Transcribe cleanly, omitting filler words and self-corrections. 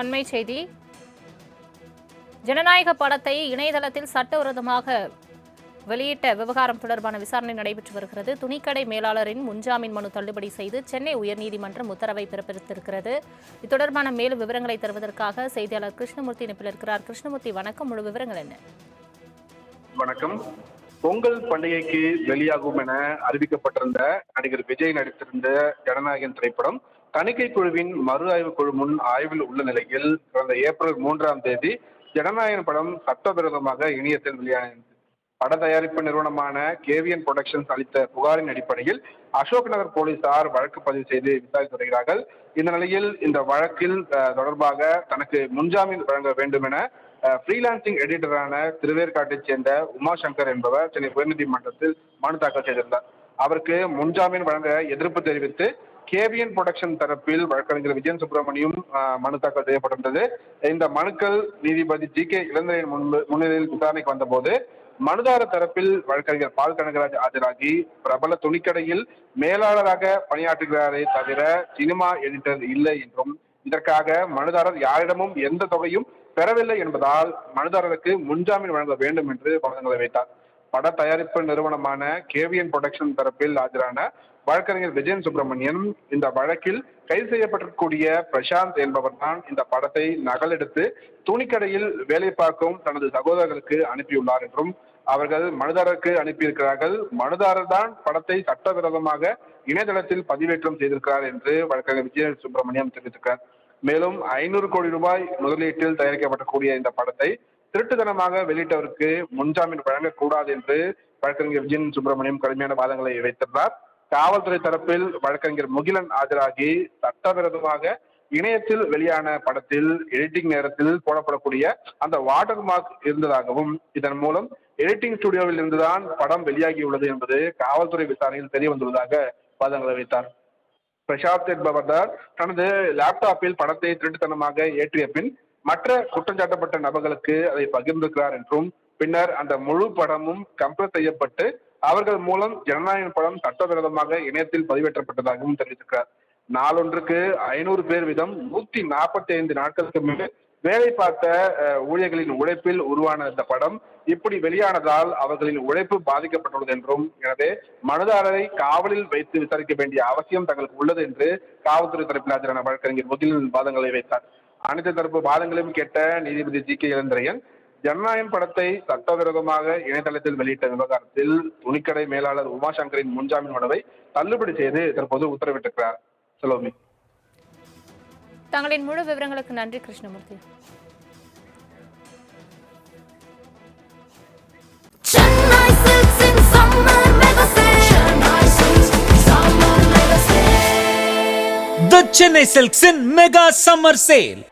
அண்மை செய்தி. ஜனநாயக படத்தை இணையதளத்தில் சட்டவிரோதமாக வெளியிட்ட விவகாரம் தொடர்பான விசாரணை நடைபெற்று வருகிறது. துணிக்கடை மேலாளரின் முன்ஜாமீன் மனு தள்ளுபடி செய்து சென்னை உயர்நீதிமன்றம் உத்தரவை பிறப்பித்திருக்கிறது. இது தொடர்பான மேலும் விவரங்களை தருவதற்காக செய்தியாளர் கிருஷ்ணமூர்த்தி இணைப்பில் இருக்கிறார். கிருஷ்ணமூர்த்தி, வணக்கம். முழு விவரங்கள் என்ன? வணக்கம். பொங்கல் பண்டிகைக்கு வெளியாகும் என அறிவிக்கப்பட்டிருந்த நடிகர் விஜய் நடித்திருந்த ஜனநாயகன் திரைப்படம் தணிக்கை குழுவின் மறு ஆய்வு குழு முன் ஆய்வில் உள்ள நிலையில் கடந்த ஏப்ரல் 3ஆம் தேதி ஜனநாயகன் படம் சட்டவிரோதமாக இணையத்தில் வெளியானது. பட தயாரிப்பு நிறுவனமான கேவிஎன் புரொடக்ஷன்ஸ் அளித்த புகாரின் அடிப்படையில் அசோக் நகர் போலீசார் வழக்கு பதிவு செய்து விசாரித்து வருகிறார்கள். இந்த நிலையில் இந்த வழக்கில் தொடர்பாக தனக்கு முன்ஜாமீன் வழங்க வேண்டும் என ஃப்ரீலான்சிங் எடிட்டரான திருவேற்காட்டைச் சேர்ந்த உமாசங்கர் என்பவர் சென்னை உயர்நீதிமன்றத்தில் மனு தாக்கல் செய்திருந்தார். அவருக்கு முன்ஜாமீன் வழங்க எதிர்ப்பு தெரிவித்து கேவிஎன் புரொடக்ஷன் தரப்பில் வழக்கறிஞர் விஜயன் சுப்பிரமணியம் மனு தாக்கல் செய்யப்பட்டிருந்தது. இந்த மனுக்கள் நீதிபதி ஜி.கே. இளந்திரையன் முன்னிலையில் விசாரணைக்கு வந்தபோது மனுதாரர் தரப்பில் வழக்கறிஞர் பால் கனகராஜ் ஆஜராகி பிரபல துணிக்கடையில் மேலாளராக பணியாற்றுகிறாரே தவிர சினிமா எடிட்டர் இல்லை என்றும் இதற்காக மனுதாரர் யாரிடமும் எந்த தொகையும் பெறவில்லை என்பதால் மனுதாரருக்கு முன்ஜாமீன் வழங்க வேண்டும் என்று வாதங்களை வைத்தார். பட தயாரிப்பு நிறுவனமான கேவிஎன் புரொடக்ஷன் தரப்பில் ஆஜரான வழக்கறிஞர் விஜயன் சுப்பிரமணியன் இந்த வழக்கில் கைது செய்யப்பட்டிருக்கக்கூடிய பிரசாந்த் என்பவர் தான் இந்த படத்தை நகலெடுத்து துணிக்கடையில் வேலை பார்க்கும் தனது சகோதரர்களுக்கு அனுப்பியுள்ளார் என்றும் அவர்கள் மனுதாரருக்கு அனுப்பியிருக்கிறார்கள். மனுதாரர் தான் படத்தை சட்டவிரோதமாக இணையதளத்தில் பதிவேற்றம் செய்திருக்கிறார் என்று வழக்கறிஞர் விஜயன் சுப்பிரமணியம் தெரிவித்திருக்கிறார். மேலும் 500 கோடி ரூபாய் முதலீட்டில் தயாரிக்கப்படக்கூடிய இந்த படத்தை திருட்டுத்தனமாக வெளியிட்டவருக்கு முன்ஜாமீன் வழங்கக்கூடாது என்று வழக்கறிஞர் விஜயன் சுப்பிரமணியம் கடுமையான வாதங்களை வைத்திருந்தார். காவல்துறை தரப்பில் வழக்கறிஞர் முகிலன் ஆஜராகி சட்டவிரோதமாக இணையத்தில் வெளியான படத்தில் எடிட்டிங் நேரத்தில் போடப்படக்கூடிய அந்த வாட்டர் மார்க் இருந்ததாகவும் இதன் மூலம் எடிட்டிங் ஸ்டுடியோவில் இருந்துதான் படம் வெளியாகியுள்ளது என்பது காவல்துறை விசாரணையில் தெரிய வந்துள்ளதாக வாதங்களை வைத்தார். பிரசாந்த் என்பவர் தான் தனது லேப்டாப்பில் படத்தை திருட்டுத்தனமாக ஏற்றிய பின் மற்ற குற்றஞ்சாட்டப்பட்ட நபர்களுக்கு அதை பகிர்ந்திருக்கிறார் என்றும் பின்னர் அந்த முழு படமும் கம்ப்ரஸ் செய்யப்பட்டு அவர்கள் மூலம் ஜனநாயகன் படம் சட்டவிரோதமாக இணையத்தில் பதிவேற்றப்பட்டதாகவும் தெரிவித்திருக்கிறார். நாளொன்றுக்கு 500 பேர் வீதம் 145 நாட்களுக்கு மேல் வேலை பார்த்த ஊழியர்களின் உழைப்பில் உருவான இந்த படம் இப்படி வெளியானதால் அவர்களின் உழைப்பு பாதிக்கப்பட்டுள்ளது என்றும் எனவே மனுதாரரை காவலில் வைத்து விசாரிக்க வேண்டிய அவசியம் தங்களுக்கு உள்ளது என்று காவல்துறை தரப்பில் ஆஜரான வழக்கறிஞர் முகிலன் வாதங்களை வைத்தார். அனைத்து தரப்பு வாதங்களையும் கேட்ட நீதிபதி ஜி.கே. இளந்திரையன் ஜனநாயகன் படத்தை சட்டவிரோதமாக இணையதளத்தில் வெளியிட்ட விவகாரத்தில் துணிக்கடை மேலாளர் உமாசங்கரின் முன்ஜாமீன் மனுவை தள்ளுபடி செய்து தற்போது உத்தரவிட்டிருக்கிறார். செலோமி, தங்களின் முழு விவரங்களுக்கு நன்றி Krishnamurthy. The Chennai Silks in Mega Summer Sale.